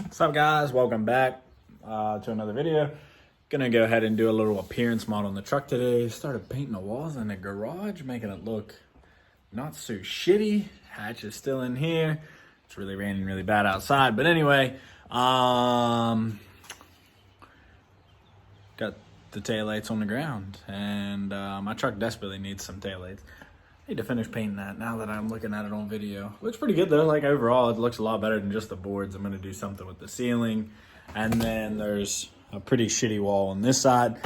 What's up, guys? Welcome back to another video. Gonna go ahead and do a little appearance mod on the truck today. Started painting the walls in the garage, making it look not so shitty. Hatch is still in here. It's really raining really bad outside, but anyway, got the taillights on the ground, and my truck desperately needs some taillights. Need to finish painting that now that I'm looking at it on video. Looks pretty good though. Like overall, it looks a lot better than just the boards. I'm gonna do something with the ceiling, and then there's a pretty shitty wall on this side.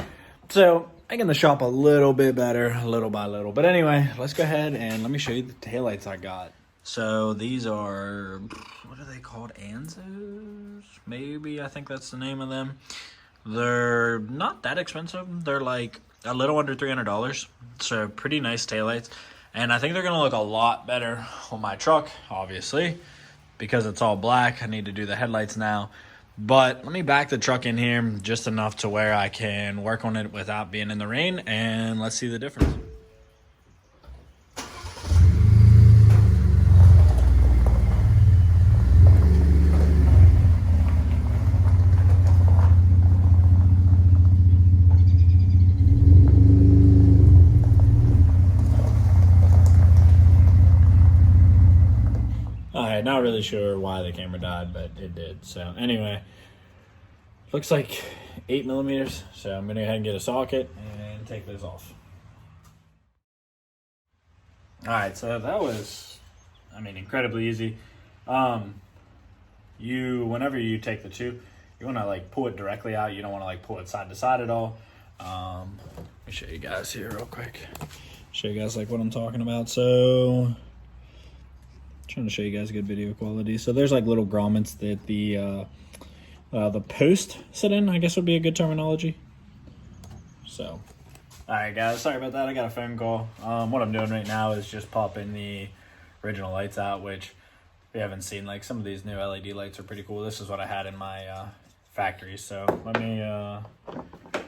So making the shop a little bit better, little by little. But anyway, let's go ahead and let me show you the taillights I got. So these are, what are they called? Anzos? Maybe, I think that's the name of them. They're not that expensive. They're like a little under $300. So pretty nice taillights. And I think they're gonna look a lot better on my truck, obviously, because it's all black. I need to do the headlights now. But let me back the truck in here just enough to where I can work on it without being in the rain, and let's see the difference. Alright, not really sure why the camera died, but it did. So anyway, looks like 8mm. So I'm gonna go ahead and get a socket and take this off. Alright, so that was, incredibly easy. Whenever you take the tube, you wanna like pull it directly out. You don't wanna like pull it side to side at all. Let me show you guys here real quick. Show you guys like what I'm talking about. So trying to show you guys good video quality. So there's like little grommets that the post sit in, I guess would be a good terminology. So, all right, guys, sorry about that. I got a phone call. What I'm doing right now is just popping the original lights out, which if you haven't seen, like some of these new LED lights are pretty cool. This is what I had in my factory. So let me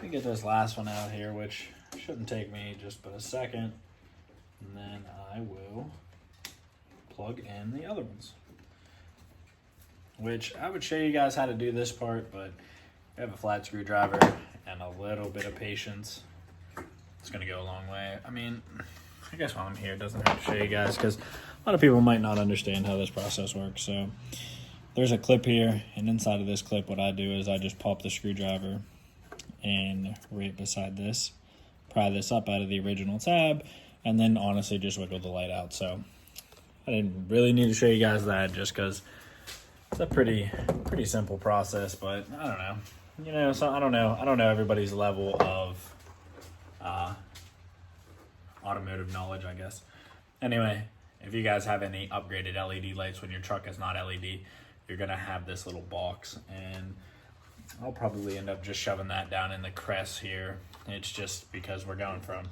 get this last one out here, which shouldn't take me just but a second, and then I will plug in the other ones, which I would show you guys how to do this part, but I have a flat screwdriver and a little bit of patience. It's gonna go a long way. I guess while I'm here, it doesn't have to show you guys because a lot of people might not understand how this process works. So there's a clip here, and inside of this clip, what I do is I just pop the screwdriver and right beside this, pry this up out of the original tab, and then honestly just wiggle the light out. So I didn't really need to show you guys that just because it's a pretty simple process, but I don't know. So I don't know everybody's level of automotive knowledge, I guess. Anyway, if you guys have any upgraded LED lights when your truck is not LED, you're gonna have this little box, and I'll probably end up just shoving that down in the crest here. It's just because we're going from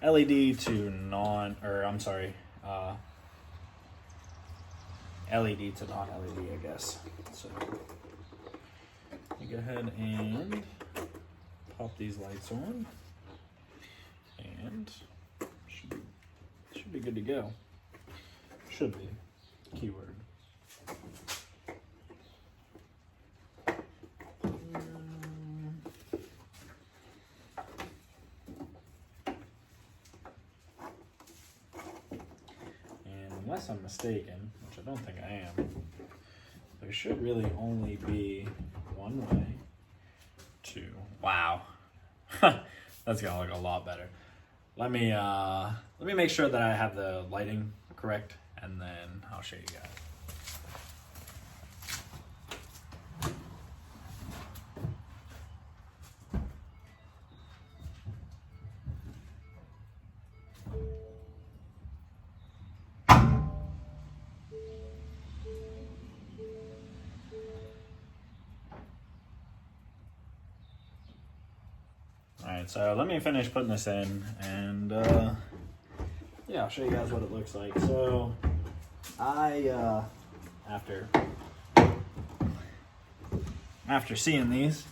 LED to LED to non-LED, I guess. So go ahead and pop these lights on, and should be good to go. Should be, keyword. And unless I'm mistaken, which I don't think I am, there should really only be one way to, wow, that's gonna look a lot better. Let me make sure that I have the lighting correct, and then I'll show you guys. Alright, so let me finish putting this in, and yeah, I'll show you guys what it looks like. So I after seeing these,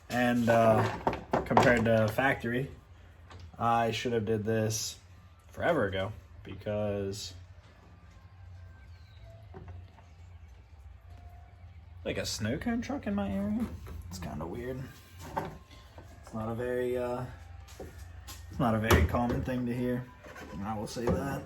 and compared to factory, I should have did this forever ago, because like a snow cone truck in my area. It's kind of weird. It's not a very common thing to hear. I will say that.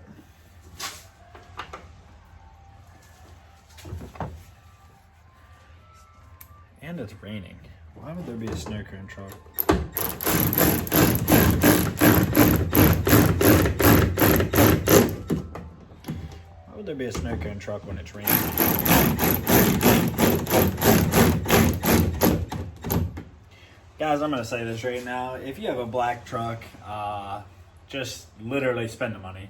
And it's raining. Why would there be a snow cone truck? Why would there be a snow cone truck when it's raining? Guys, I'm gonna say this right now. If you have a black truck, just literally spend the money.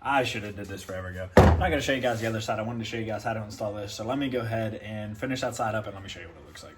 I should have did this forever ago. I'm not gonna show you guys the other side. I wanted to show you guys how to install this. So let me go ahead and finish that side up and let me show you what it looks like.